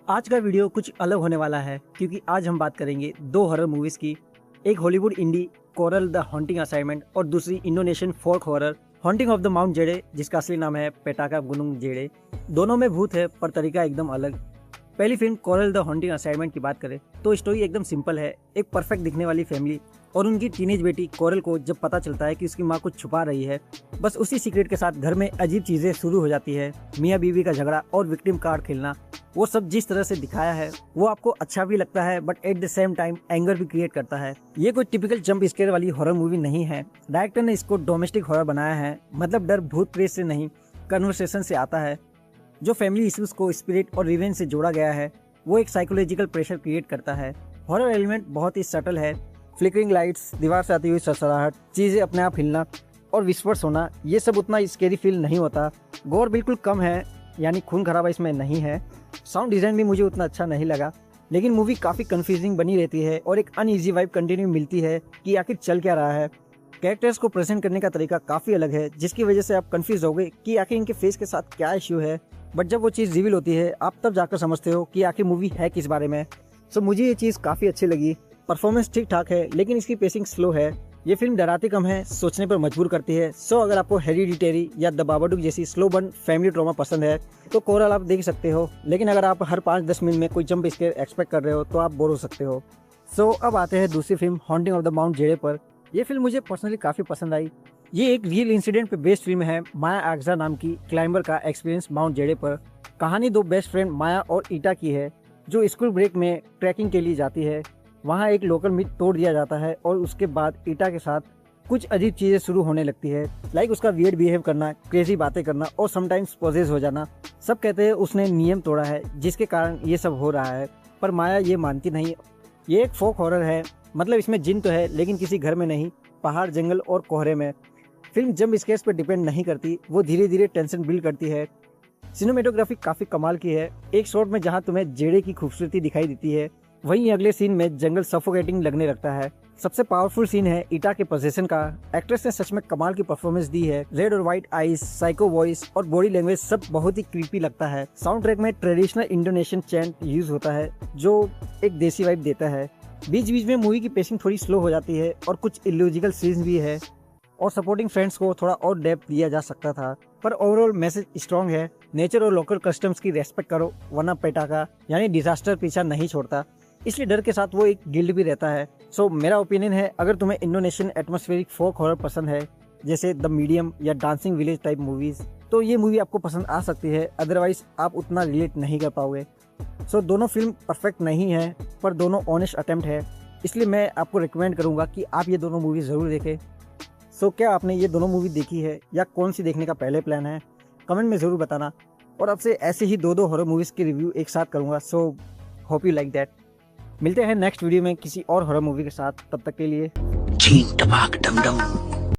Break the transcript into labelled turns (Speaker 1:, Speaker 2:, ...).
Speaker 1: आज का वीडियो कुछ अलग होने वाला है क्योंकि आज हम बात करेंगे दो हॉरर मूवीज़ की। एक Hollywood indie coral the haunting assignment और दूसरी Indonesian folk horror haunting of the mount Jade, जिसका असली नाम है पेटाका गुनुंग जेडे। दोनों में भूत है पर तरीका एकदम अलग। पहली film coral the haunting assignment की बात करें तो स्टोरी एकदम सिंपल है। एक परफेक्ट दिखने वाली फैमिली और उनकी टीनेज बेटी कोरल को जब पता चलता है कि उसकी माँ कुछ छुपा रही है, बस उसी सीक्रेट के साथ घर में अजीब चीज़ें शुरू हो जाती है। मियाँ बीवी का झगड़ा और विक्टिम कार्ड खेलना, वो सब जिस तरह से दिखाया है वो आपको अच्छा भी लगता है but at the same time anger भी क्रिएट करता है। ये कोई टिपिकल जंप स्केयर वाली हॉरर मूवी नहीं है। डायरेक्टर ने इसको डोमेस्टिक हॉरर बनाया है, मतलब डर भूत प्रेत से नहीं, कन्वर्सेशन से आता है। जो फैमिली इश्यूज को स्पिरिट और रिवेंज से जोड़ा गया है वो एक साइकोलॉजिकल प्रेशर क्रिएट करता है। हॉरर एलिमेंट बहुत ही सटल है। फ्लिकरिंग लाइट्स, दीवार से आती हुई सरसराहट, चीज़ें अपने आप हिलना और विस्पर्स होना, ये सब उतना स्केरी फील नहीं होता। गोर बिल्कुल कम है, यानी खून खराबा इसमें नहीं है। साउंड डिज़ाइन भी मुझे उतना अच्छा नहीं लगा, लेकिन मूवी काफ़ी कंफ्यूजिंग बनी रहती है और एक अनईजी वाइब कंटिन्यू मिलती है कि आखिर चल क्या रहा है। कैरेक्टर्स को प्रेजेंट करने का तरीका काफ़ी अलग है, जिसकी वजह से आप कंफ्यूज होगे कि आखिर इनके फेस के साथ क्या इश्यू है। बट जब वो चीज़ रिवील होती है आप तब जाकर समझते हो कि आखिर मूवी है किस बारे में। सो मुझे ये चीज़ काफ़ी अच्छी लगी। परफॉर्मेंस ठीक ठाक है लेकिन इसकी पेसिंग स्लो है। ये फिल्म डराती कम है, सोचने पर मजबूर करती है। सो अगर आपको हेरिडिटेरी या द बाबाडुक जैसी स्लो बर्न फैमिली ड्रामा पसंद है तो कोरल आप देख सकते हो, लेकिन अगर आप हर 5-10 मिनट में कोई जंप स्केयर एक्सपेक्ट कर रहे हो तो आप बोर हो सकते हो। सो अब आते हैं दूसरी film haunting of the mount जेडे पर। यह फिल्म मुझे पर्सनली काफ़ी पसंद आई। ये एक रियल इंसिडेंट पे बेस्ड फिल्म है। माया आगजा नाम की क्लाइंबर का एक्सपीरियंस माउंट जेडे पर। कहानी दो बेस्ट फ्रेंड माया और ईटा की है जो स्कूल ब्रेक में ट्रैकिंग के लिए जाती है। वहाँ एक लोकल मिथ तोड़ दिया जाता है और उसके बाद ईटा के साथ कुछ अजीब चीज़ें शुरू होने लगती है, लाइक उसका वियर्ड बिहेव करना, क्रेजी बातें करना और समटाइम्स पोजेस हो जाना। सब कहते हैं उसने नियम तोड़ा है जिसके कारण ये सब हो रहा है, पर माया ये मानती नहीं। ये एक फोक हॉरर है, मतलब इसमें जिन तो है लेकिन किसी घर में नहीं, पहाड़, जंगल और कोहरे में। फिल्म जंप स्केयर्स पर डिपेंड नहीं करती, वो धीरे धीरे टेंशन बिल्ड करती है। सिनेमेटोग्राफी काफ़ी कमाल की है। एक शॉट में जहाँ तुम्हें जेडे की खूबसूरती दिखाई देती है वहीं अगले सीन में जंगल सफोकेटिंग लगने लगता है। सबसे पावरफुल सीन है ईटा के पोजीशन का। एक्ट्रेस ने सच में कमाल की परफॉर्मेंस दी है। रेड और व्हाइट आईज, साइको वॉइस और बॉडी लैंग्वेज सब बहुत ही क्रीपी लगता है। साउंड ट्रैक में ट्रेडिशनल इंडोनेशियन चैंट यूज होता है जो एक देसी वाइब देता है। बीच बीच में मूवी की पेसिंग थोड़ी स्लो हो जाती है और कुछ इलॉजिकल सीन्स भी है और सपोर्टिंग फ्रेंड्स को थोड़ा और डेप्थ दिया जा सकता था, पर ओवरऑल मैसेज स्ट्रॉन्ग है। नेचर और लोकल कस्टम्स की रेस्पेक्ट करो वरना पेटाका यानी डिजास्टर पीछा नहीं छोड़ता, इसलिए डर के साथ वो एक गिल्ड भी रहता है। सो मेरा ओपिनियन है, अगर तुम्हें इंडोनेशियन एटमॉस्फेरिक फोक हॉरर पसंद है जैसे द मीडियम या डांसिंग विलेज टाइप मूवीज, तो ये मूवी आपको पसंद आ सकती है, अदरवाइज आप उतना रिलेट नहीं कर पाओगे। सो दोनों फिल्म परफेक्ट नहीं है पर दोनों ऑनेस्ट अटेम्प्ट है, इसलिए मैं आपको रिकमेंड करूँगा कि आप ये दोनों मूवी ज़रूर देखें। सो क्या आपने ये दोनों मूवी देखी है या कौन सी देखने का पहले प्लान है, कमेंट में ज़रूर बताना। और आपसे ऐसे ही दो हॉरर मूवीज़ की रिव्यू एक साथ करूँगा। So hope you like that. मिलते हैं नेक्स्ट वीडियो में किसी और हॉरर मूवी के साथ, तब तक के लिए।